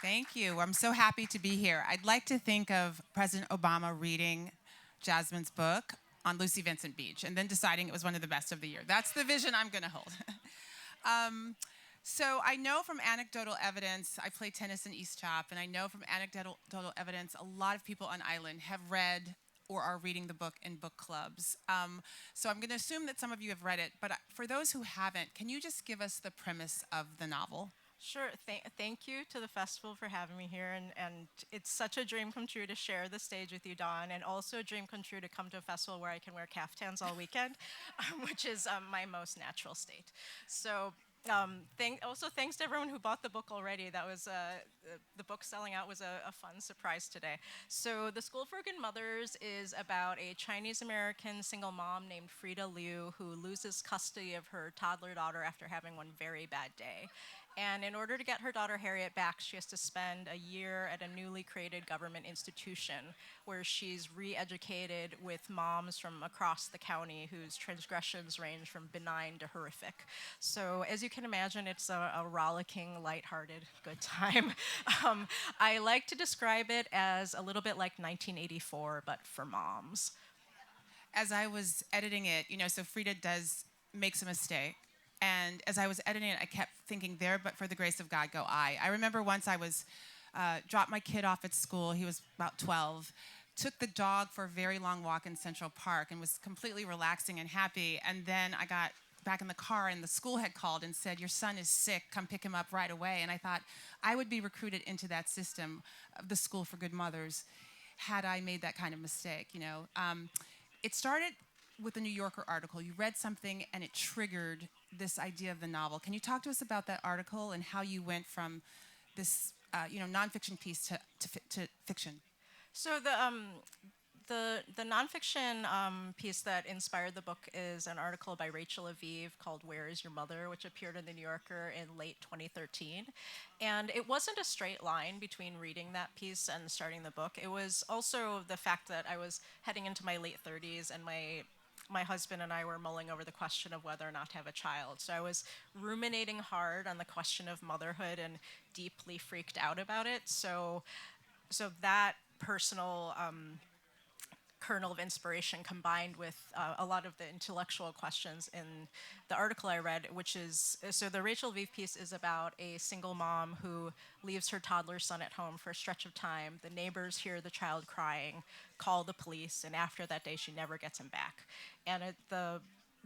Thank you. I'm so happy to be here. I'd like to think of President Obama reading Jasmine's book on Lucy Vincent Beach and then deciding it was one of the best of the year. That's the vision I'm going to hold. So I know from anecdotal evidence, I play tennis in East Chop, and I know from anecdotal evidence, a lot of people on Island have read or are reading the book in book clubs. So I'm going to assume that some of you have read it, but for those who haven't, can you just give us the premise of the novel? Sure. Thank you to the festival for having me here. And it's such a dream come true to share the stage with you, Dawn, and also a dream come true to come to a festival where I can wear caftans all weekend, which is my most natural state. So also thanks to everyone who bought the book already. That was the book selling out was a fun surprise today. So The School for Good Mothers is about a Chinese American single mom named Frida Liu who loses custody of her toddler daughter after having one very bad day. And in order to get her daughter Harriet back, she has to spend a year at a newly created government institution where she's re-educated with moms from across the county whose transgressions range from benign to horrific. So as you can imagine, it's a rollicking, lighthearted, good time. I like to describe it as a little bit like 1984, but for moms. As I was editing it, so Frida does makes a mistake. And as I was editing it, I kept thinking, there, but for the grace of God, go I. I remember once I was, dropped my kid off at school. He was about 12. Took the dog for a very long walk in Central Park and was completely relaxing and happy. And then I got back in the car and the school had called and said, your son is sick, come pick him up right away. And I thought I would be recruited into that system of the School for Good Mothers had I made that kind of mistake. It started with a New Yorker article. You read something and it triggered this idea of the novel. Can you talk to us about that article and how you went from this nonfiction piece to fiction? So the nonfiction piece that inspired the book is an article by Rachel Aviv called "Where Is Your Mother," which appeared in the New Yorker in late 2013. And it wasn't a straight line between reading that piece and starting the book. It was also the fact that I was heading into my late 30s and my husband and I were mulling over the question of whether or not to have a child. So I was ruminating hard on the question of motherhood and deeply freaked out about it. So that personal kernel of inspiration combined with a lot of the intellectual questions in the article I read, which is, so the Rachel Aviv piece is about a single mom who leaves her toddler son at home for a stretch of time. The neighbors hear the child crying, call the police, and after that day she never gets him back. And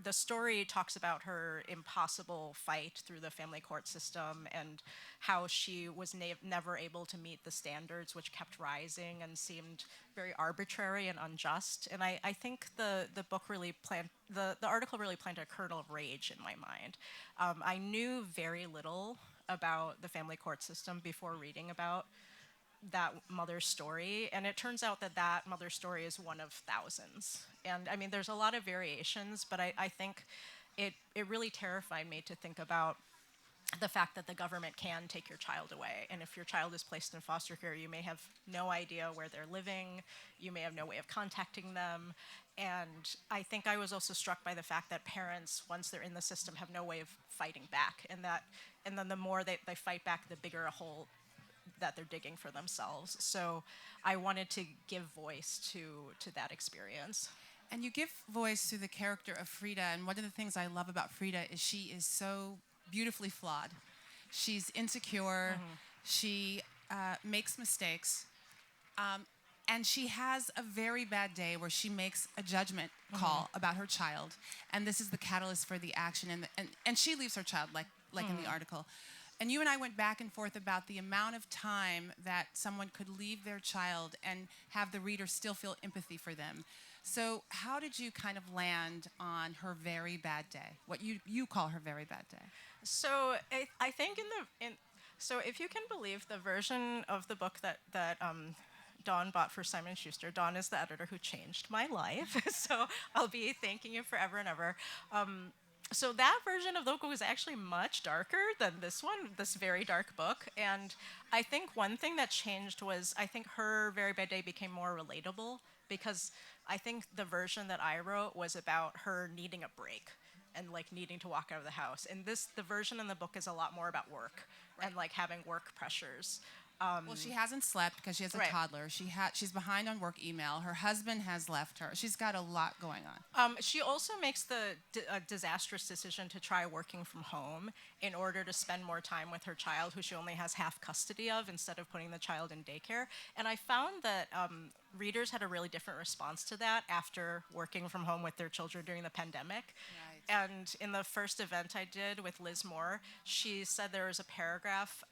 the story talks about her impossible fight through the family court system and how she was never able to meet the standards, which kept rising and seemed very arbitrary and unjust. And I think the book really the article really planted a kernel of rage in my mind. I knew very little about the family court system before reading about that mother's story, and it turns out that that mother's story is one of thousands. And I mean, there's a lot of variations, but I think it really terrified me to think about the fact that the government can take your child away. And if your child is placed in foster care, you may have no idea where they're living, you may have no way of contacting them. And I think I was also struck by the fact that parents, once they're in the system, have no way of fighting back. And then the more they fight back, the bigger a hole that they're digging for themselves. So I wanted to give voice to that experience. And you give voice to the character of Frida, and one of the things I love about Frida is she is so beautifully flawed. She's insecure, she makes mistakes, and she has a very bad day where she makes a judgment call about her child, and this is the catalyst for the action, and she leaves her child, like in the article. And you and I went back and forth about the amount of time that someone could leave their child and have the reader still feel empathy for them. So how did you kind of land on her very bad day, what you call her very bad day? So I think so if you can believe the version of the book that Dawn bought for Simon Schuster. Dawn is the editor who changed my life, so I'll be thanking you forever and ever. So that version of the book was actually much darker than this very dark book. And I think one thing that changed was I think her very bad day became more relatable because I think the version that I wrote was about her needing a break and like needing to walk out of the house. And the version in the book is a lot more about work and like having work pressures. Well, she hasn't slept because she has a Right. toddler. She's behind on work email. Her husband has left her. She's got a lot going on. She also makes the disastrous decision to try working from home in order to spend more time with her child, who she only has half custody of, instead of putting the child in daycare. And I found that readers had a really different response to that after working from home with their children during the pandemic. Right. And in the first event I did with Liz Moore, she said there was a paragraph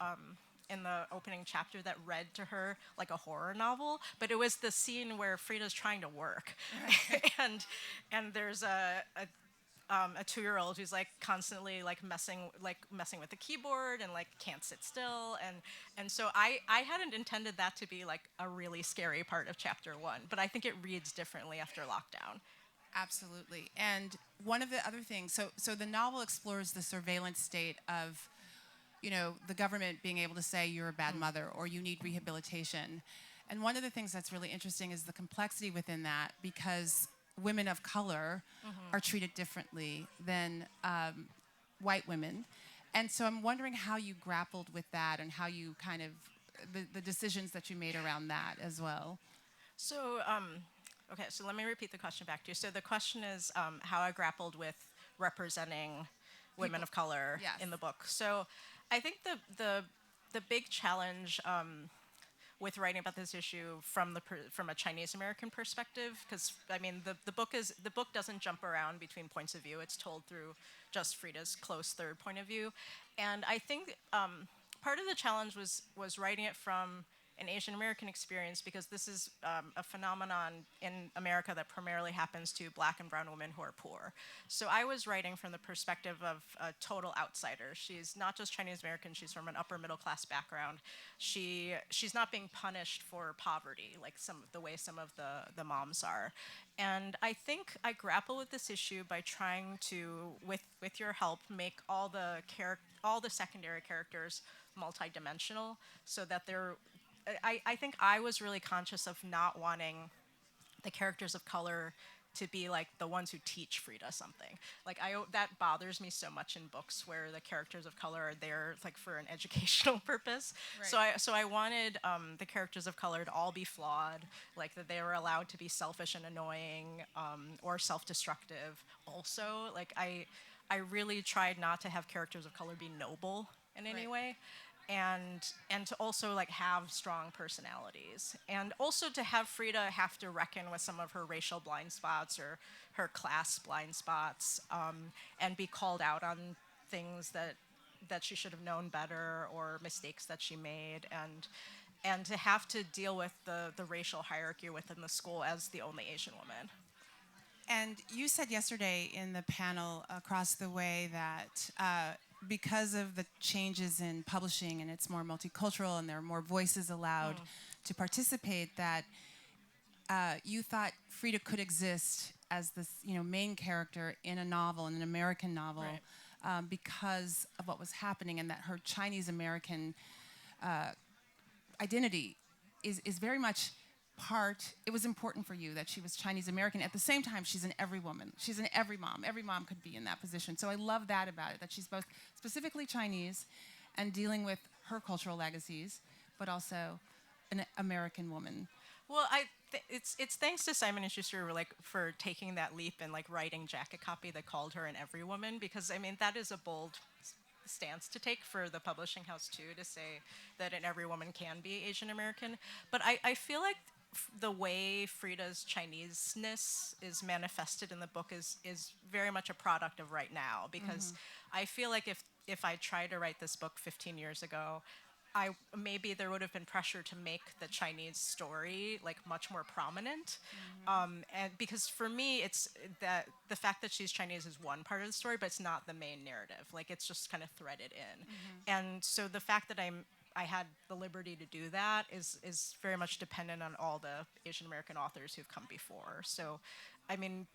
in the opening chapter that read to her like a horror novel, but it was the scene where Frida's trying to work, and there's a 2-year-old who's like constantly like messing with the keyboard and like can't sit still, and so I hadn't intended that to be like a really scary part of chapter 1, but I think it reads differently after lockdown. Absolutely. And one of the other things, so the novel explores the surveillance state of, the government being able to say you're a bad mother or you need rehabilitation. And one of the things that's really interesting is the complexity within that, because women of color are treated differently than white women. And so I'm wondering how you grappled with that and how you kind of, the decisions that you made around that as well. So, okay, so let me repeat the question back to you. So the question is how I grappled with representing women People. of color Yes. in the book. So I think the big challenge with writing about this issue from a Chinese American perspective, because I mean the book doesn't jump around between points of view. It's told through just Frida's close third point of view, and I think part of the challenge was writing it from an Asian American experience, because this is a phenomenon in America that primarily happens to Black and brown women who are poor. So I was writing from the perspective of a total outsider. She's not just Chinese American, she's from an upper middle class background. She's not being punished for poverty like the way some of the moms are. And I think I grapple with this issue by trying to, with your help, make all the secondary characters multidimensional, so that I think I was really conscious of not wanting the characters of color to be like the ones who teach Frida something. Like that bothers me so much in books where the characters of color are there like for an educational purpose. Right. So I wanted the characters of color to all be flawed, like that they were allowed to be selfish and annoying, or self-destructive. Also, like I really tried not to have characters of color be noble in any Right. way, and to also like have strong personalities, and also to have Frida have to reckon with some of her racial blind spots or her class blind spots, and be called out on things that she should have known better, or mistakes that she made, and to have to deal with the racial hierarchy within the school as the only Asian woman. And you said yesterday in the panel across the way that because of the changes in publishing and it's more multicultural and there are more voices allowed to participate, that you thought Frida could exist as this, main character in a novel, in an American novel, Right. because of what was happening, and that her Chinese American identity is very much it was important for you that she was Chinese American. At the same time, she's an every woman. She's an every mom. Every mom could be in that position. So I love that about it, that she's both specifically Chinese and dealing with her cultural legacies, but also an American woman. Well, it's thanks to Simon and Schuster for taking that leap and like writing jacket copy that called her an every woman, because I mean that is a bold stance to take for the publishing house too, to say that an every woman can be Asian American. But I feel like the way Frida's Chineseness is manifested in the book is very much a product of right now, because I feel like if I tried to write this book 15 years ago, maybe there would have been pressure to make the Chinese story like much more prominent, and because for me it's that the fact that she's Chinese is one part of the story, but it's not the main narrative. Like it's just kind of threaded in, and so the fact that I had the liberty to do that is very much dependent on all the Asian American authors who've come before. So, I mean,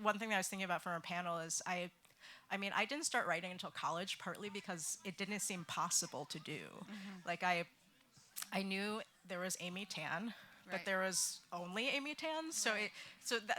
one thing that I was thinking about from our panel is I didn't start writing until college, partly because it didn't seem possible to do. Like I knew there was Amy Tan, but Right. there was only Amy Tan. So Right.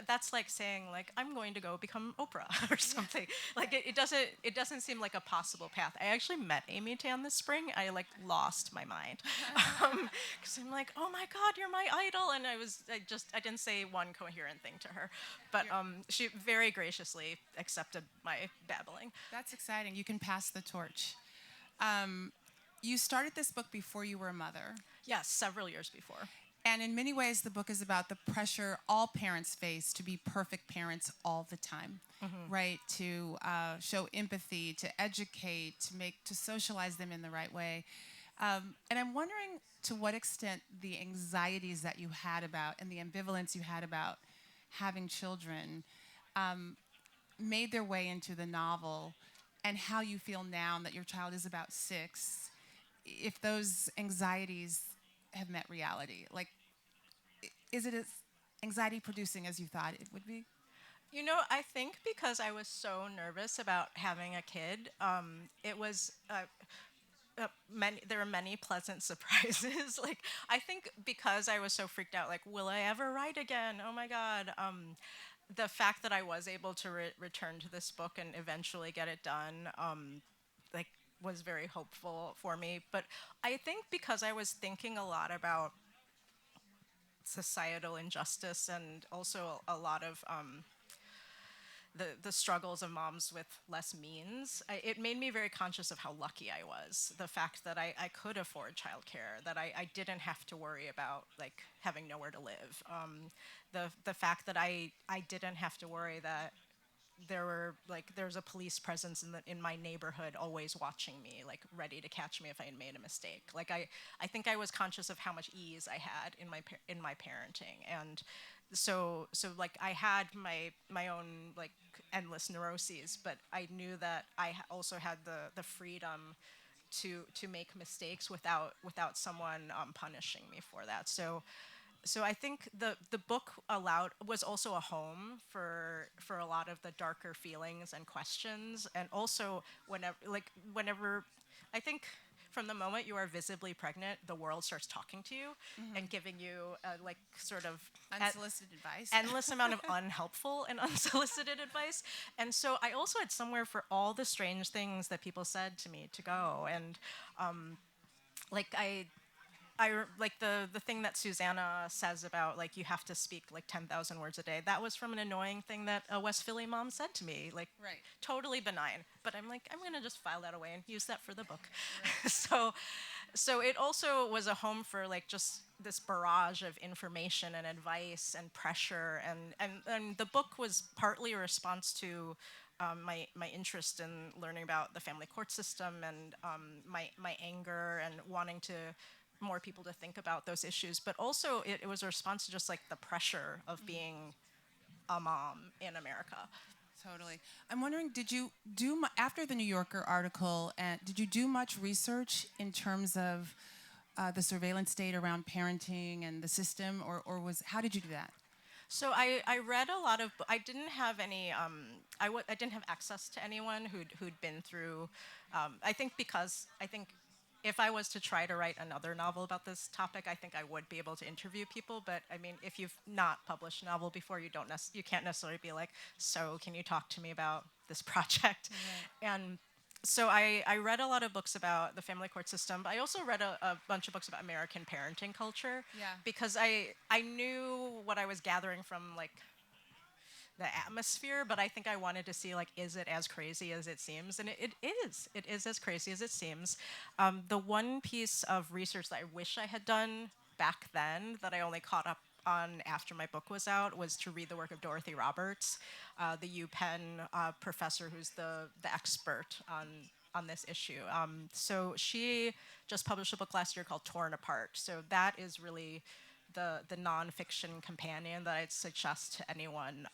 that's like saying like I'm going to go become Oprah or something. Like Right. it doesn't seem like a possible path. I actually met Amy Tan this spring. I like lost my mind because I'm like, oh my God, you're my idol, and I didn't say one coherent thing to her, but You're- she very graciously accepted my babbling. that's exciting. You can pass the torch. Um, you started this book before you were a mother. Yes, several years before. And in many ways, the book is about the pressure all parents face to be perfect parents all the time, right? To show empathy, to educate, to socialize them in the right way. And I'm wondering to what extent the anxieties that you had about and the ambivalence you had about having children made their way into the novel, and how you feel now that your child is about 6, if those anxieties have met reality. Like, is it as anxiety producing as you thought it would be? You know, I think because I was so nervous about having a kid, it was there were many pleasant surprises. Like I think because I was so freaked out, like, will I ever write again? Oh my God. The fact that I was able to return to this book and eventually get it done, like, was very hopeful for me. But I think because I was thinking a lot about societal injustice and also a lot of the struggles of moms with less means, it made me very conscious of how lucky I was. The fact that I could afford childcare, that I didn't have to worry about like having nowhere to live. The fact that I didn't have to worry that there's a police presence in my neighborhood always watching me, like ready to catch me if I had made a mistake. Like I think I was conscious of how much ease I had in my parenting, and so like I had my own like endless neuroses, but I knew that also had the freedom to make mistakes without someone punishing me for that. So I think the book was also a home for a lot of the darker feelings and questions, and also whenever I think from the moment you are visibly pregnant, the world starts talking to you and giving you like sort of Unsolicited advice. endless amount of unhelpful and unsolicited advice. And so I also had somewhere for all the strange things that people said to me to go, and like like the thing that Susanna says about like you have to speak like 10,000 words a day. That was from an annoying thing that a West Philly mom said to me, like Right. totally benign. But I'm like, I'm gonna just file that away and use that for the book. Right. So it also was a home for like just this barrage of information and advice and pressure, and the book was partly a response to my interest in learning about the family court system, and my anger and wanting to more people to think about those issues. But also it was a response to just like the pressure of being a mom in America. Totally. I'm wondering, did you do after the New Yorker article? And did you do much research in terms of the surveillance state around parenting and the system, or was how did you do that? So I read a lot of. I didn't have any. I didn't have access to anyone who'd been through. I think because I think if I was to try to write another novel about this topic, I think I would be able to interview people. But I mean, if you've not published a novel before, you can't necessarily be like, so can you talk to me about this project? Right. And so I read a lot of books about the family court system, but I also read a bunch of books about American parenting culture. Yeah. Because I knew what I was gathering from like the atmosphere, but I think I wanted to see like, is it as crazy as it seems? And it is. It is as crazy as it seems. The one piece of research that I wish I had done back then that I only caught up on after my book was out was to read the work of Dorothy Roberts, the UPenn professor who's the expert on this issue. So she just published a book last year called Torn Apart. So that is really the nonfiction companion that I'd suggest to anyone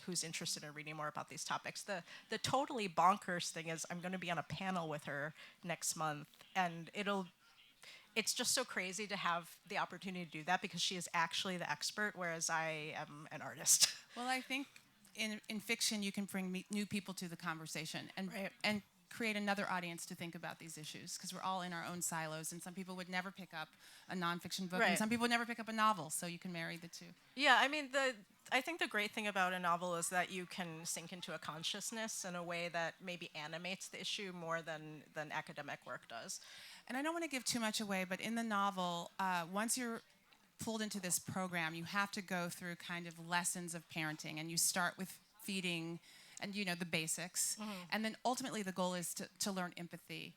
who's interested in reading more about these topics. The totally bonkers thing is I'm going to be on a panel with her next month, and it's just so crazy to have the opportunity to do that because she is actually the expert, whereas I am an artist. Well, I think in fiction you can bring new people to the conversation, and Right. and create another audience to think about these issues, because we're all in our own silos, and some people would never pick up a nonfiction book, and Right. some people would never pick up a novel, so you can marry the two. Yeah, I mean, I think the great thing about a novel is that you can sink into a consciousness in a way that maybe animates the issue more than academic work does. And I don't want to give too much away, but in the novel, once you're pulled into this program, you have to go through kind of lessons of parenting, and you start with feeding and the basics, and then ultimately the goal is to learn empathy.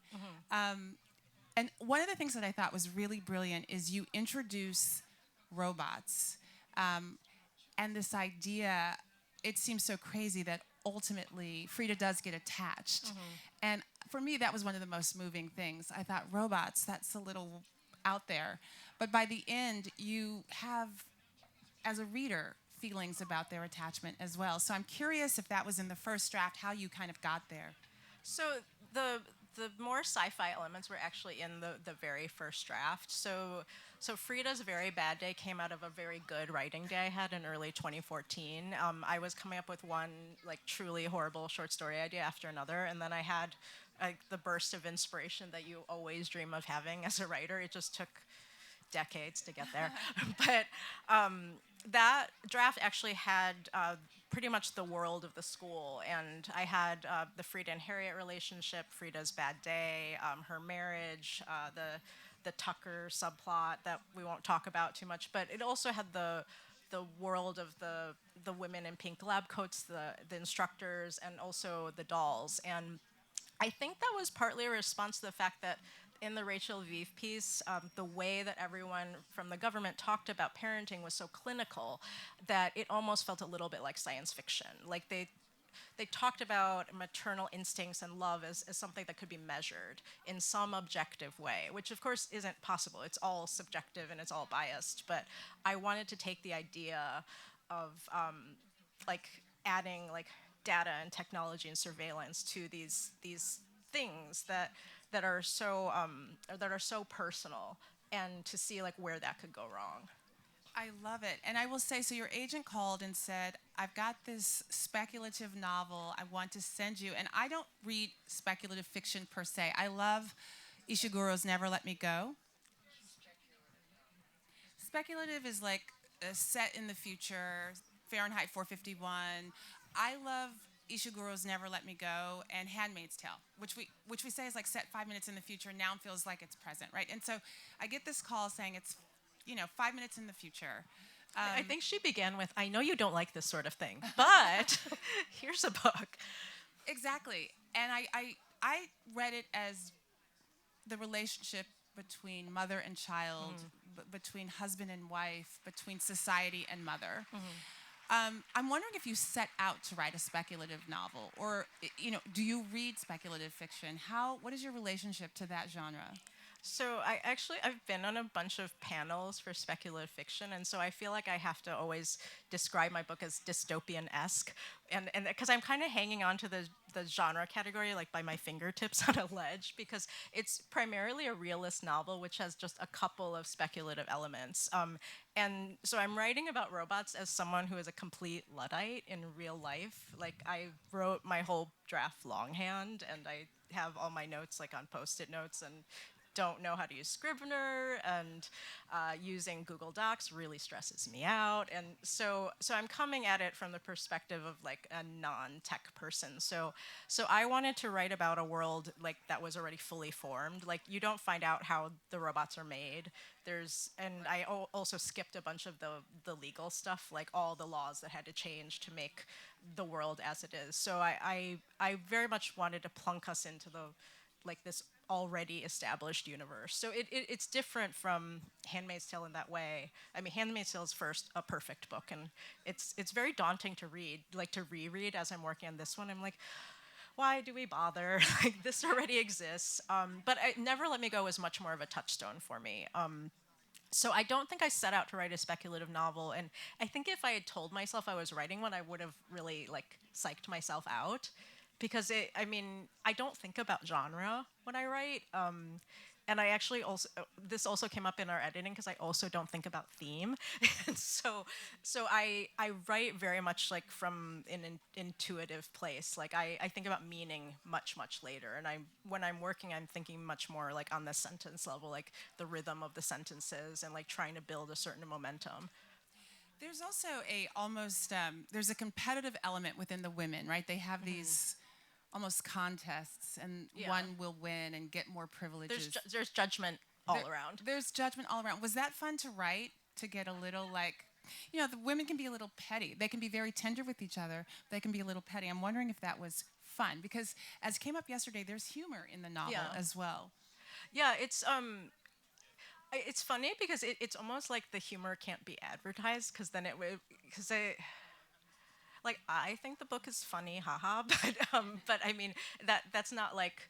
And one of the things that I thought was really brilliant is you introduce robots, and this idea, it seems so crazy that ultimately Frida does get attached. And for me, that was one of the most moving things. I thought, robots, that's a little out there. But by the end, you have, as a reader, feelings about their attachment as well. So I'm curious if that was in the first draft, how you kind of got there. So the more sci-fi elements were actually in the very first draft. So Frida's Very Bad Day came out of a very good writing day I had in early 2014. I was coming up with one like truly horrible short story idea after another, and then I had the burst of inspiration that you always dream of having as a writer. It just took decades to get there. But that draft actually had pretty much the world of the school. And I had the Frida and Harriet relationship, Frida's bad day, her marriage, the Tucker subplot that we won't talk about too much. But it also had the world of the women in pink lab coats, the instructors, and also the dolls. And I think that was partly a response to the fact that in the Rachel Vive piece, the way that everyone from the government talked about parenting was so clinical that it almost felt a little bit like science fiction. Like they talked about maternal instincts and love as something that could be measured in some objective way, which of course isn't possible. It's all subjective and it's all biased. But I wanted to take the idea of like adding like data and technology and surveillance to these things that are so personal, and to see like where that could go wrong. I love it. And I will say, so your agent called and said, I've got this speculative novel I want to send you. And I don't read speculative fiction per se. I love Ishiguro's Never Let Me Go. Speculative is like set in the future, Fahrenheit 451. I love Ishiguro's Never Let Me Go and Handmaid's Tale, which we say is like set 5 minutes in the future. Now it feels like it's present, right? And so I get this call saying it's 5 minutes in the future. I think she began with, I know you don't like this sort of thing, but here's a book. Exactly. And I read it as the relationship between mother and child, between husband and wife, between society and mother. I'm wondering if you set out to write a speculative novel, or do you read speculative fiction? What is your relationship to that genre? So I've been on a bunch of panels for speculative fiction, and so I feel like I have to always describe my book as dystopian-esque, and because I'm kind of hanging on to the genre category like by my fingertips on a ledge, because it's primarily a realist novel which has just a couple of speculative elements. And so I'm writing about robots as someone who is a complete Luddite in real life. Like I wrote my whole draft longhand, and I have all my notes like on Post-it notes, and don't know how to use Scrivener, and using Google Docs really stresses me out. And so I'm coming at it from the perspective of like a non-tech person. So I wanted to write about a world like that was already fully formed. Like you don't find out how the robots are made. And I also skipped a bunch of the legal stuff, like all the laws that had to change to make the world as it is. So I very much wanted to plunk us into this already established universe. So it's different from Handmaid's Tale in that way. I mean, Handmaid's Tale is first a perfect book, and it's very daunting to read, like to reread as I'm working on this one. I'm like, why do we bother? Like this already exists. But Never Let Me Go was much more of a touchstone for me. So I don't think I set out to write a speculative novel, and I think if I had told myself I was writing one, I would have really like psyched myself out, because I don't think about genre when I write, and I actually also this also came up in our editing because I also don't think about theme, and so I write very much like from an intuitive place. Like I think about meaning much later, and when I'm working, I'm thinking much more like on the sentence level, like the rhythm of the sentences, and like trying to build a certain momentum. There's also a almost there's a competitive element within the women, right? They have these almost contests, and Yeah. one will win and get more privileges. There's judgment all around. There's judgment all around. Was that fun to write? To get a little like, the women can be a little petty. They can be very tender with each other. They can be a little petty. I'm wondering if that was fun because, as came up yesterday, there's humor in the novel Yeah. as well. Yeah, it's funny because it's almost like the humor can't be advertised because then it would because I think the book is funny, haha, but I mean that's not like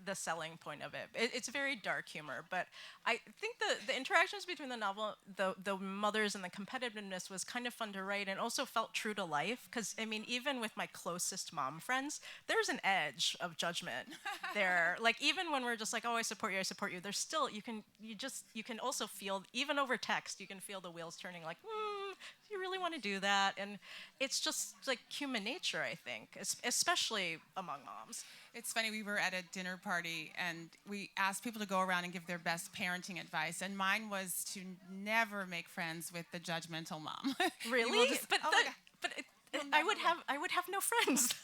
the selling point of it. It's very dark humor, but I think the interactions between the novel, the mothers and the competitiveness was kind of fun to write, and also felt true to life. Because I mean, even with my closest mom friends, there's an edge of judgment there. Like even when we're just like, oh, I support you, I support you. There's still you can also feel even over text, you can feel the wheels turning. Like, do you really want to do that? And it's just like human nature, I think, especially among moms. It's funny, we were at a dinner party and we asked people to go around and give their best parenting advice, and mine was to never make friends with the judgmental mom. Really? I would have no friends.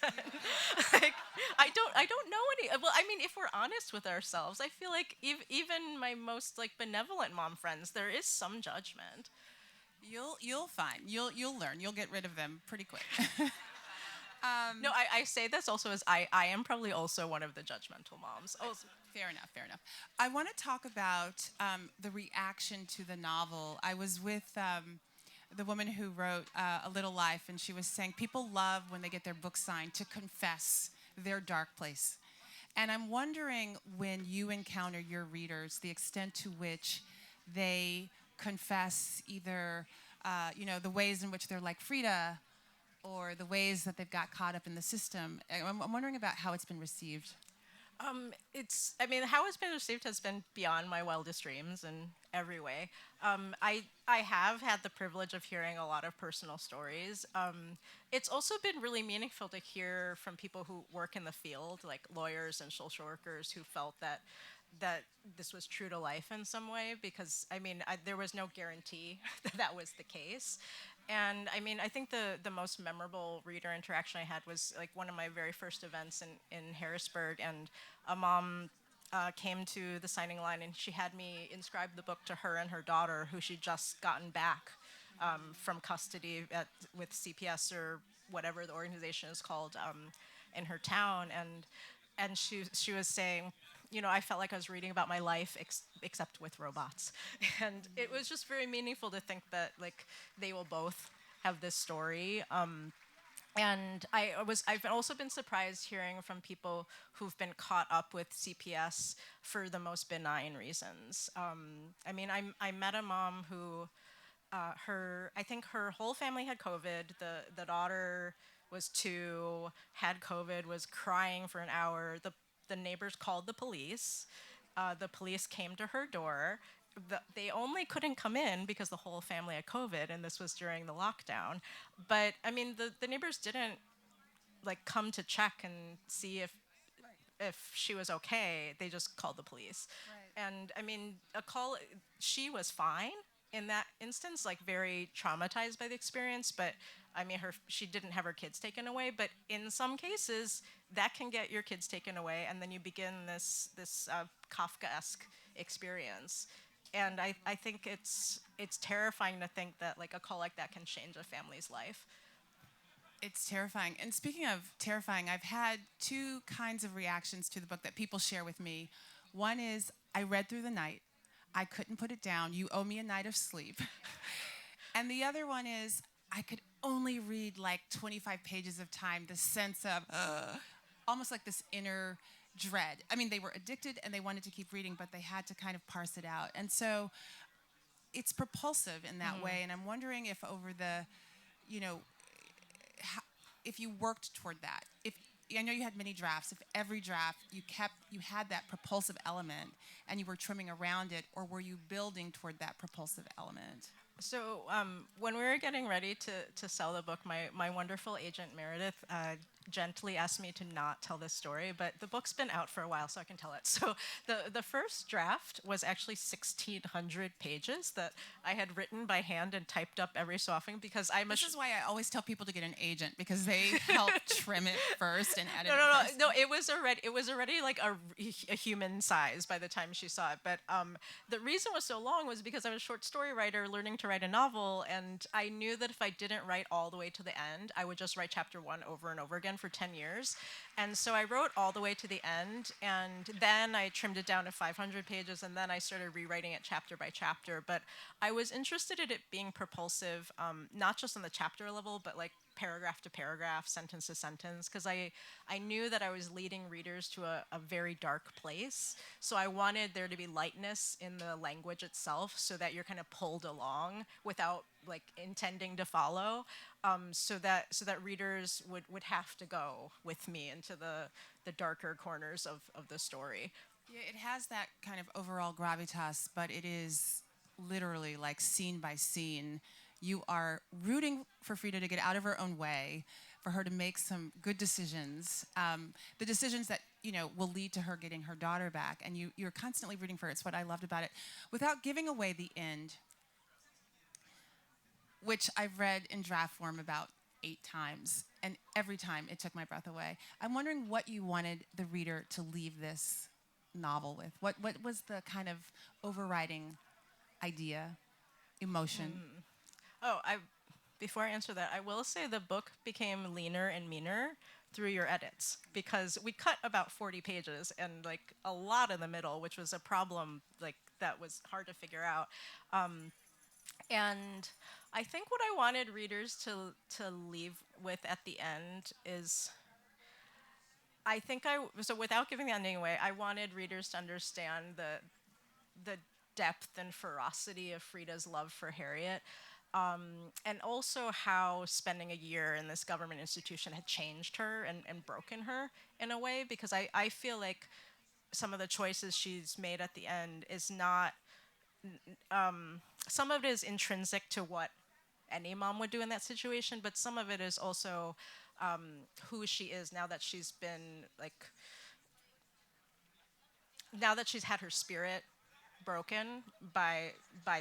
Like I don't know any. Well, I mean, if we're honest with ourselves, I feel like even my most like benevolent mom friends, there is some judgment. You'll find you'll learn. You'll get rid of them pretty quick. No, I say this also as I am probably also one of the judgmental moms. Oh, Fair enough, fair enough. I want to talk about the reaction to the novel. I was with the woman who wrote A Little Life, and she was saying people love when they get their book signed to confess their dark place. And I'm wondering, when you encounter your readers, the extent to which they confess either, the ways in which they're like Frida, or the ways that they've got caught up in the system. I'm wondering about how it's been received. I mean, how it's been received has been beyond my wildest dreams in every way. I have had the privilege of hearing a lot of personal stories. It's also been really meaningful to hear from people who work in the field, like lawyers and social workers, who felt that this was true to life in some way, because I mean there was no guarantee that was the case. And I mean, I think the most memorable reader interaction I had was like one of my very first events in Harrisburg, and a mom came to the signing line, and she had me inscribe the book to her and her daughter, who she'd just gotten back from custody with CPS or whatever the organization is called in her town, and she was saying, I felt like I was reading about my life except with robots. And it was just very meaningful to think that like they will both have this story. And I've also been surprised hearing from people who've been caught up with CPS for the most benign reasons. I mean, I met a mom who I think her whole family had COVID. The daughter was 2, had COVID, was crying for an hour. The neighbors called the police. The police came to her door. They only couldn't come in because the whole family had COVID, and this was during the lockdown. But I mean, the neighbors didn't like come to check and see if she was okay. They just called the police. Right. And I mean, she was fine in that instance, like very traumatized by the experience, but I mean, she didn't have her kids taken away. But in some cases, that can get your kids taken away, and then you begin this Kafkaesque experience. And I think it's terrifying to think that like a call like that can change a family's life. It's terrifying. And speaking of terrifying, I've had two kinds of reactions to the book that people share with me. One is, I read through the night. I couldn't put it down. You owe me a night of sleep. And the other one is, I could only read like 25 pages of time, the sense of almost like this inner dread. I mean, they were addicted and they wanted to keep reading, but they had to kind of parse it out. And so it's propulsive in that way. And I'm wondering if over the, if you worked toward that, I know you had many drafts. If every draft you had that propulsive element and you were trimming around it, or were you building toward that propulsive element? So when we were getting ready to sell the book, my wonderful agent Meredith gently asked me to not tell this story, but the book's been out for a while, so I can tell it. So the first draft was actually 1,600 pages that I had written by hand and typed up every so often because This is why I always tell people to get an agent, because they help trim it first and edit it first. No. It was already like a human size by the time she saw it. But the reason it was so long was because I was a short story writer learning to write a novel, and I knew that if I didn't write all the way to the end, I would just write chapter 1 over and over again for 10 years. And so I wrote all the way to the end, and then I trimmed it down to 500 pages, and then I started rewriting it chapter by chapter. But I was interested in it being propulsive, not just on the chapter level, but like paragraph to paragraph, sentence to sentence, because I knew that I was leading readers to a very dark place. So I wanted there to be lightness in the language itself so that you're kind of pulled along without like intending to follow, so that readers would have to go with me into the darker corners of the story. Yeah, it has that kind of overall gravitas, but it is literally like scene by scene. You are rooting for Frida to get out of her own way, for her to make some good decisions, the decisions that will lead to her getting her daughter back, and you're constantly rooting for it. It's what I loved about it, without giving away the end, which I've read in draft form about 8 times, and every time it took my breath away. I'm wondering what you wanted the reader to leave this novel with. What was the kind of overriding idea, emotion? Oh, before I answer that, I will say the book became leaner and meaner through your edits because we cut about 40 pages and like a lot in the middle, which was a problem like that was hard to figure out. And I think what I wanted readers to leave with at the end is, so without giving the ending away, I wanted readers to understand the depth and ferocity of Frida's love for Harriet, and also how spending a year in this government institution had changed her and broken her in a way, because I feel like some of the choices she's made at the end is not, some of it is intrinsic to what any mom would do in that situation, but some of it is also who she is now that she's been like, now that she's had her spirit broken by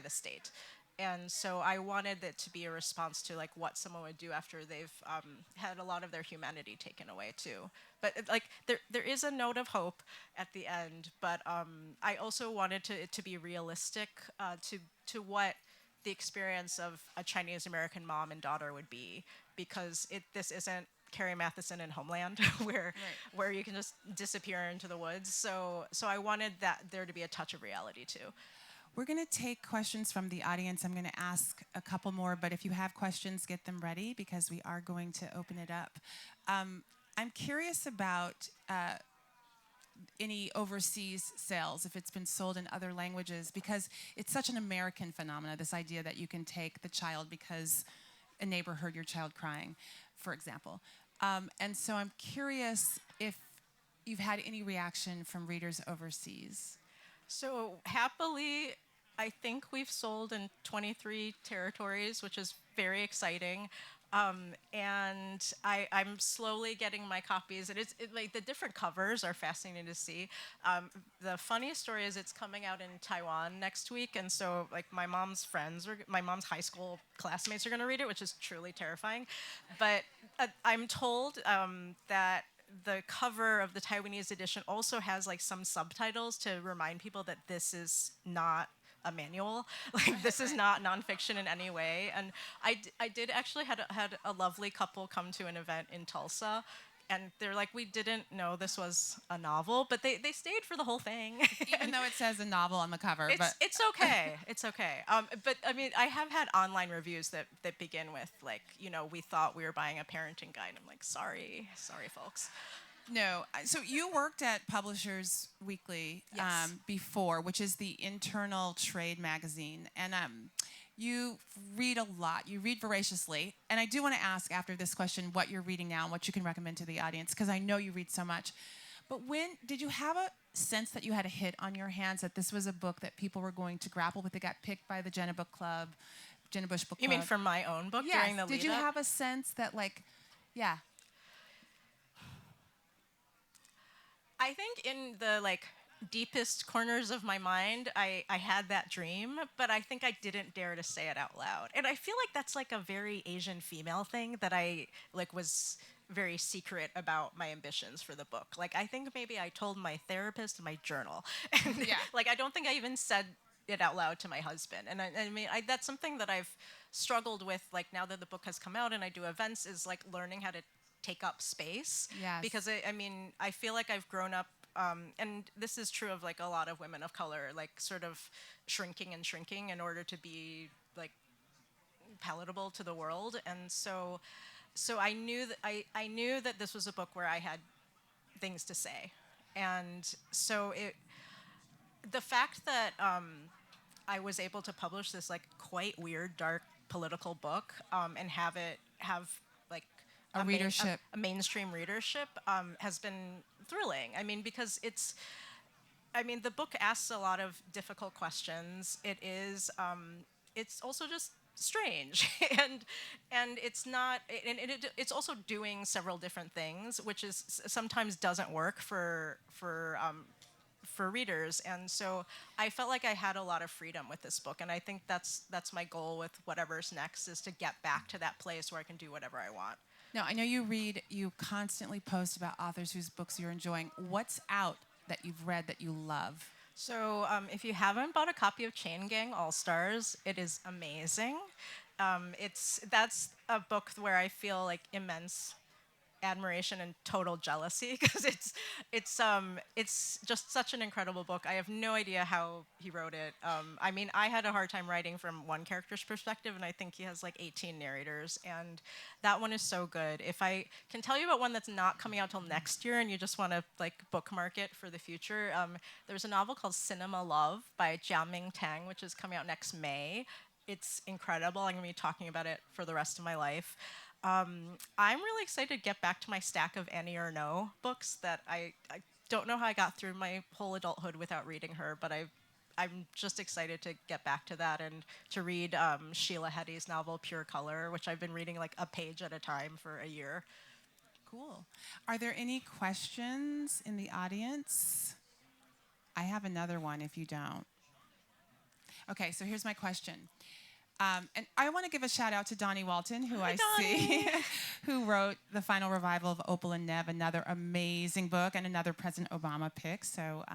the state. And so I wanted it to be a response to like what someone would do after they've had a lot of their humanity taken away too. But like there is a note of hope at the end, but I also wanted it to be realistic to what the experience of a Chinese American mom and daughter would be, because this isn't Carrie Matheson in Homeland, where you can just disappear into the woods. So I wanted that there to be a touch of reality too. We're going to take questions from the audience. I'm going to ask a couple more, but if you have questions, get them ready because we are going to open it up. I'm curious about any overseas sales, if it's been sold in other languages, because it's such an American phenomenon, this idea that you can take the child because a neighbor heard your child crying, for example. And so I'm curious if you've had any reaction from readers overseas. So happily, I think we've sold in 23 territories, which is very exciting. And I'm slowly getting my copies, and like the different covers are fascinating to see. The funniest story is it's coming out in Taiwan next week, and so like my mom's friends, my mom's high school classmates are going to read it, which is truly terrifying. But I'm told that the cover of the Taiwanese edition also has like some subtitles to remind people that this is not a manual. Like this is not nonfiction in any way. And I did actually had a lovely couple come to an event in Tulsa, and they're like, we didn't know this was a novel, but they stayed for the whole thing. Even though it says a novel on the cover. It's okay. It's okay. But I mean, I have had online reviews that begin with like, we thought we were buying a parenting guide. I'm like, sorry, folks. No. So you worked at Publishers Weekly Yes. before, which is the internal trade magazine. And You read a lot. You read voraciously. And I do want to ask after this question what you're reading now and what you can recommend to the audience, because I know you read so much. But when did you have a sense that you had a hit on your hands, that this was a book that people were going to grapple with? It got picked by the Jenna Book Club, Jenna Bush Book You Club. mean for my own book Yes. during the lead Did you up? have a sense that, like, yeah? I think in the like deepest corners of my mind, I had that dream, but I think I didn't dare to say it out loud. And I feel like that's like a very Asian female thing that I like was very secret about my ambitions for the book. Like I think maybe I told my therapist in my journal. And Yeah. like I don't think I even said it out loud to my husband. And I mean that's something that I've struggled with like now that the book has come out and I do events is like learning how to take up space. Yes. Because I mean, I feel like I've grown up, and this is true of like a lot of women of color, like sort of shrinking and shrinking in order to be like palatable to the world. And so I knew that I knew that this was a book where I had things to say, and so the fact that I was able to publish this like quite weird, dark political book and have it have like A readership. a mainstream readership has been thrilling. I mean, because I mean, the book asks a lot of difficult questions. It's also just strange, and it's not, and it's also doing several different things, which is sometimes doesn't work for readers. And so I felt like I had a lot of freedom with this book, and I think that's my goal with whatever's next is to get back to that place where I can do whatever I want. Now, I know you constantly post about authors whose books you're enjoying. What's out that you've read that you love? So if you haven't bought a copy of Chain Gang All Stars, it is amazing. That's a book where I feel like immense admiration and total jealousy because it's just such an incredible book. I have no idea how he wrote it. I mean, I had a hard time writing from one character's perspective, and I think he has like 18 narrators, and that one is so good. If I can tell you about one that's not coming out till next year, and you just want to like bookmark it for the future, there's a novel called Cinema Love by Jiaming Tang, which is coming out next May. It's incredible. I'm going to be talking about it for the rest of my life. I'm really excited to get back to my stack of Annie Ernaux books that I don't know how I got through my whole adulthood without reading her, but I'm just excited to get back to that and to read Sheila Heti's novel Pure Color, which I've been reading like a page at a time for a year. Cool. Are there any questions in the audience? I have another one if you don't. Okay, so here's my question. And I want to give a shout out to Donnie Walton, who I see, who wrote the final revival of Opal and Nev, another amazing book, and another President Obama pick. So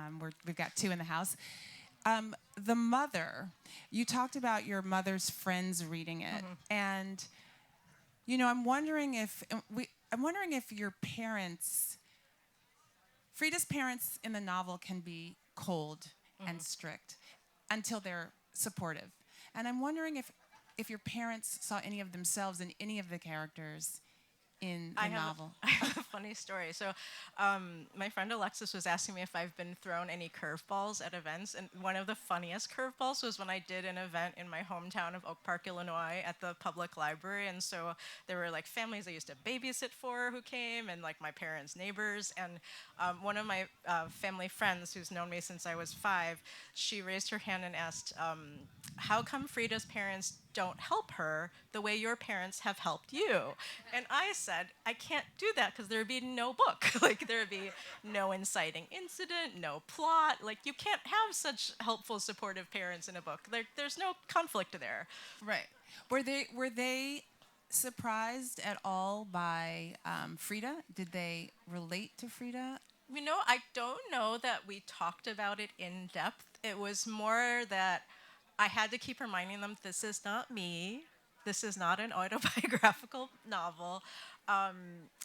we've got two in the house. The Mother, you talked about your mother's friends reading it, and you know, I'm wondering if your parents, Frida's parents in the novel can be cold and strict until they're supportive. And I'm wondering if your parents saw any of themselves in any of the characters in the novel. I have a funny story. So, my friend Alexis was asking me if I've been thrown any curveballs at events, and one of the funniest curveballs was when I did an event in my hometown of Oak Park, Illinois, at the public library. And so there were like families I used to babysit for who came, and like my parents' neighbors. And one of my family friends, who's known me since I was 5, she raised her hand and asked, "How come Frida's parents don't help her the way your parents have helped you?" And I said, I can't do that because there would be no book. Like there would be no inciting incident, no plot. Like you can't have such helpful, supportive parents in a book. There's no conflict there. Right. Were they surprised at all by Frida? Did they relate to Frida? You know, I don't know that we talked about it in depth. It was more that I had to keep reminding them, this is not me. this is not an autobiographical novel.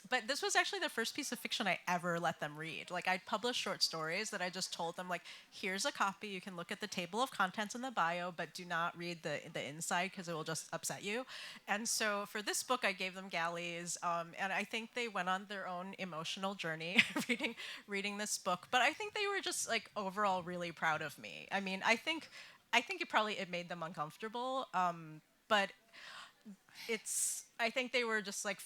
But this was actually the first piece of fiction I ever let them read. Like, I'd published short stories that I just told them, like, here's a copy. You can look at the table of contents in the bio, but do not read the inside because it will just upset you. And so for this book, I gave them galleys, and I think they went on their own emotional journey reading this book. But I think they were just like overall really proud of me. I mean, I think it made them uncomfortable, but I think they were just like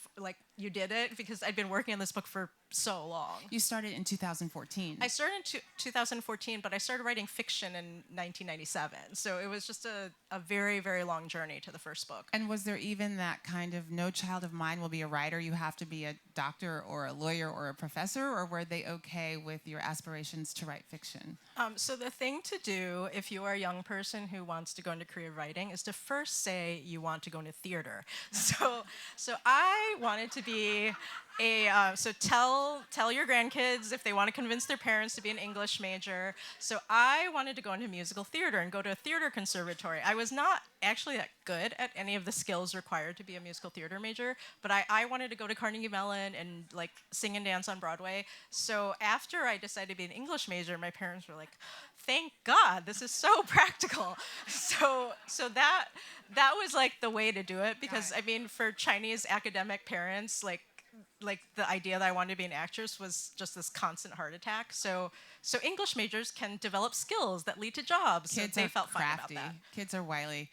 you did it, because I'd been working on this book for so long. You started in 2014. I started in 2014, but I started writing fiction in 1997. So it was just a very, very long journey to the first book. And was there even that kind of no child of mine will be a writer, you have to be a doctor or a lawyer or a professor, or were they okay with your aspirations to write fiction? So the thing to do if you are a young person who wants to go into career writing is to first say you want to go into theater. So I wanted to be so tell your grandkids if they want to convince their parents to be an English major. So I wanted to go into musical theater and go to a theater conservatory. I was not actually that good at any of the skills required to be a musical theater major, but I wanted to go to Carnegie Mellon and like sing and dance on Broadway. So after I decided to be an English major, my parents were like, thank God, this is so practical. So that was like the way to do it, because I mean, for Chinese academic parents, like the idea that I wanted to be an actress was just this constant heart attack. So English majors can develop skills that lead to jobs. Kids so they are felt crafty. fine about that. Kids are wily.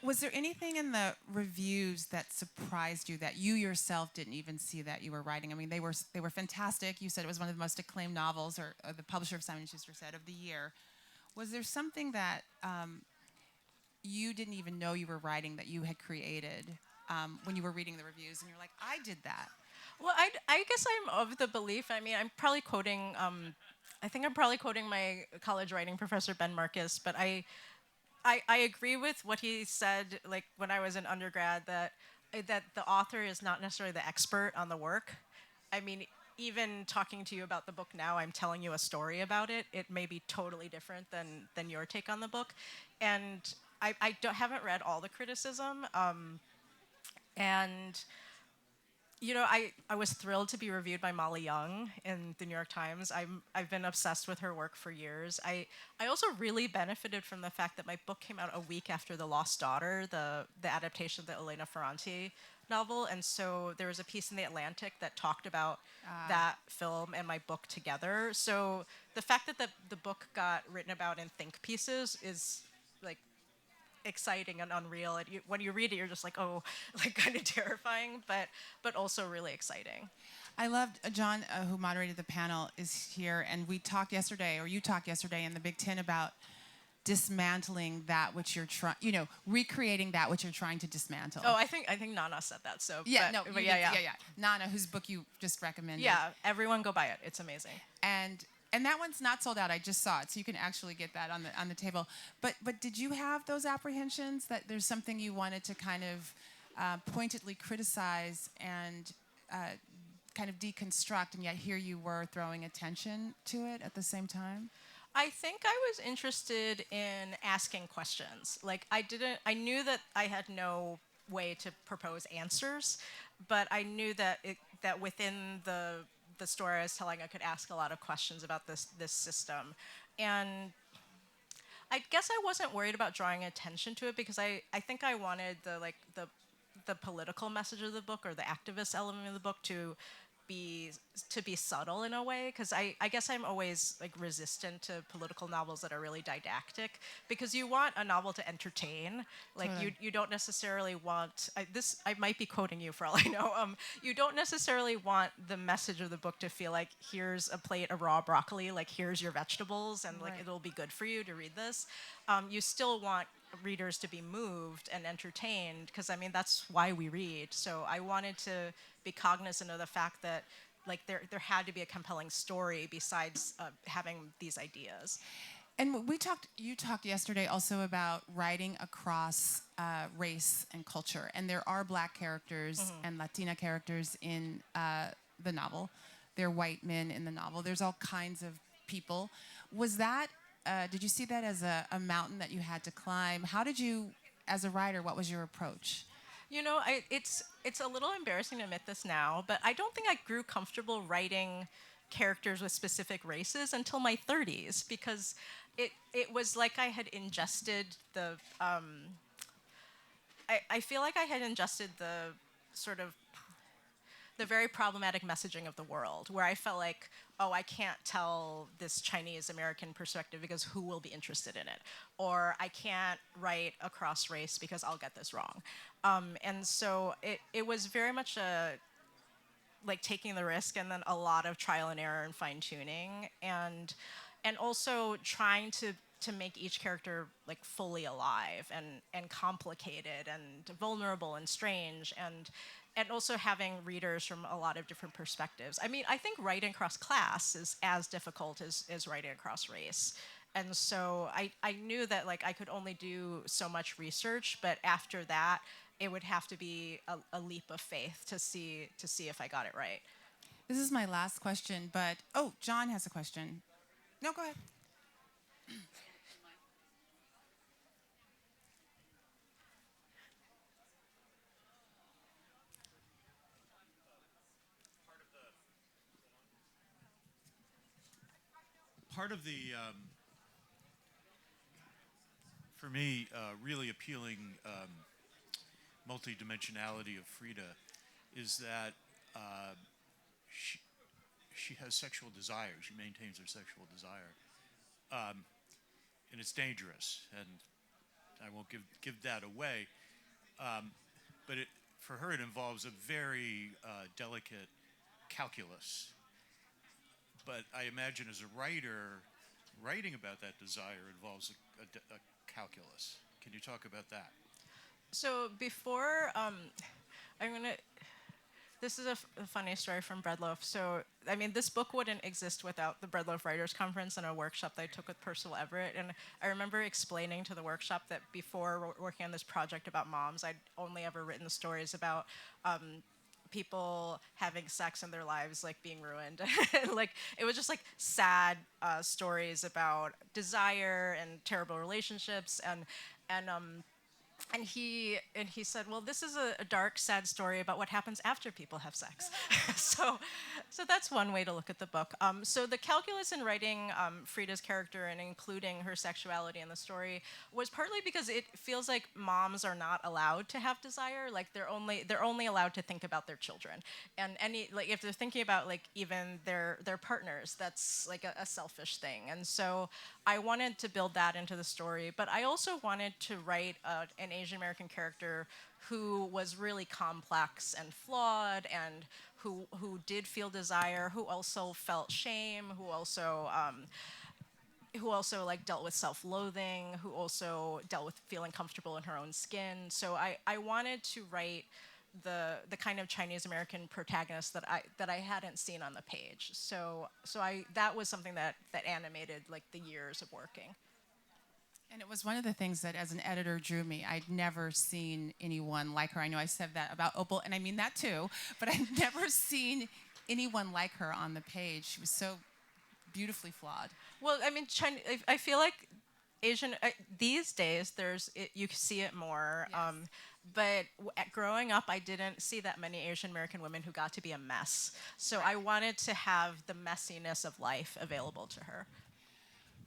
Was there anything in the reviews that surprised you that you yourself didn't even see that you were writing? I mean, they were fantastic. You said it was one of the most acclaimed novels, or the publisher of Simon & Schuster said, of the year. Was there something that you didn't even know you were writing that you had created when you were reading the reviews, and you're like, I did that? Well, I guess I'm of the belief. I mean, I'm probably quoting. I think I'm probably quoting my college writing professor Ben Marcus, but I agree with what he said. Like when I was an undergrad, that the author is not necessarily the expert on the work. I mean, even talking to you about the book now, I'm telling you a story about it. It may be totally different than your take on the book, and I haven't read all the criticism, and you know, I was thrilled to be reviewed by Molly Young in the New York Times. I've been obsessed with her work for years. I also really benefited from the fact that my book came out a week after The Lost Daughter, the adaptation of the Elena Ferrante novel, and so there was a piece in The Atlantic that talked about that film and my book together. So the fact that the book got written about in think pieces is like exciting and unreal. And when you read it, you're just like, oh, like kind of terrifying, but also really exciting. I loved John, who moderated the panel, is here, and we talked yesterday, or you talked yesterday in the Big Ten about dismantling that which you're trying, recreating that which you're trying to dismantle. Oh, I think Nana said that. So yeah, but yeah. Nana, whose book you just recommended. Yeah, everyone go buy it. It's amazing. And that one's not sold out. I just saw it, so you can actually get that on the table. But did you have those apprehensions that there's something you wanted to kind of pointedly criticize and kind of deconstruct, and yet here you were throwing attention to it at the same time? I think I was interested in asking questions. Like I knew that I had no way to propose answers, but I knew that that within the story I was telling, I could ask a lot of questions about this system. And I guess I wasn't worried about drawing attention to it, because I think I wanted the political message of the book, or the activist element of the book, to be subtle in a way, because I guess I'm always like resistant to political novels that are really didactic, because you want a novel to entertain. Like you don't necessarily want I might be quoting you for all I know. You don't necessarily want the message of the book to feel like, here's a plate of raw broccoli, like here's your vegetables, and like it'll be good for you to read this. You still want readers to be moved and entertained, because I mean that's why we read. So I wanted to be cognizant of the fact that like there had to be a compelling story besides having these ideas. And you talked yesterday also about writing across race and culture, and there are Black characters and Latina characters in the novel. There are white men in the novel. There's all kinds of people. Was that did you see that as a mountain that you had to climb? How did you, as a writer, what was your approach? It's a little embarrassing to admit this now, but I don't think I grew comfortable writing characters with specific races until my 30s because it was like I had ingested the I feel like I had ingested the sort of the very problematic messaging of the world, where I felt like, oh, I can't tell this Chinese American perspective because who will be interested in it? Or I can't write across race because I'll get this wrong. And so it was very much like taking the risk and then a lot of trial and error and fine tuning and also trying to make each character like fully alive and complicated and vulnerable and strange and also having readers from a lot of different perspectives. I mean, I think writing across class is as difficult as writing across race. And so I knew that like I could only do so much research, but after that, it would have to be a leap of faith to see if I got it right. This is my last question, but oh, John has a question. No, go ahead. Part of the, for me, really appealing multidimensionality of Frida is that she, she has sexual desire. She maintains her sexual desire, and it's dangerous. And I won't give that away. But for her, it involves a very delicate calculus. But I imagine as a writer, writing about that desire involves a calculus. Can you talk about that? So before, I'm gonna. This is a funny story from Breadloaf. So, I mean, this book wouldn't exist without the Breadloaf Writers Conference and a workshop that I took with Percival Everett. And I remember explaining to the workshop that before working on this project about moms, I'd only ever written stories about people having sex and their lives like being ruined. Like it was just like sad stories about desire and terrible relationships and he said, well, this is a dark, sad story about what happens after people have sex. so that's one way to look at the book. So the calculus in writing Frida's character and including her sexuality in the story was partly because it feels like moms are not allowed to have desire. Like they're only allowed to think about their children, and like if they're thinking about like even their partners, that's like a selfish thing. And so I wanted to build that into the story, but I also wanted to write an Asian American character who was really complex and flawed and who did feel desire, who also felt shame, who also like dealt with self-loathing, who also dealt with feeling comfortable in her own skin. So I wanted to write the kind of Chinese American protagonist that I hadn't seen on the page. So that was something that animated like the years of working. And it was one of the things that, as an editor, drew me. I'd never seen anyone like her. I know I said that about Opal, and I mean that too, but I'd never seen anyone like her on the page. She was so beautifully flawed. Well, I mean, I feel like Asian these days you see it more. Yes. But growing up, I didn't see that many Asian American women who got to be a mess. So I wanted to have the messiness of life available to her.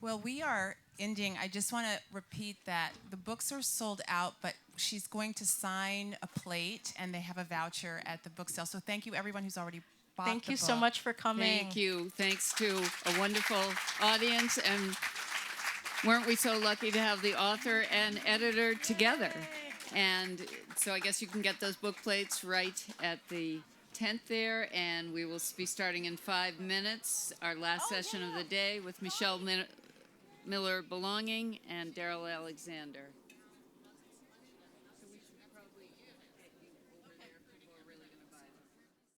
Well, we are ending. I just want to repeat that the books are sold out, but she's going to sign a plate, and they have a voucher at the book sale. So thank you, everyone who's already bought Thank the you book. so much for coming. Thank you. Thanks to a wonderful audience. And weren't we so lucky to have the author and editor together? And so I guess you can get those book plates right at the tent there. And we will be starting in 5 minutes, our last session of the day with Michelle Miller Belonging and Daryl Alexander.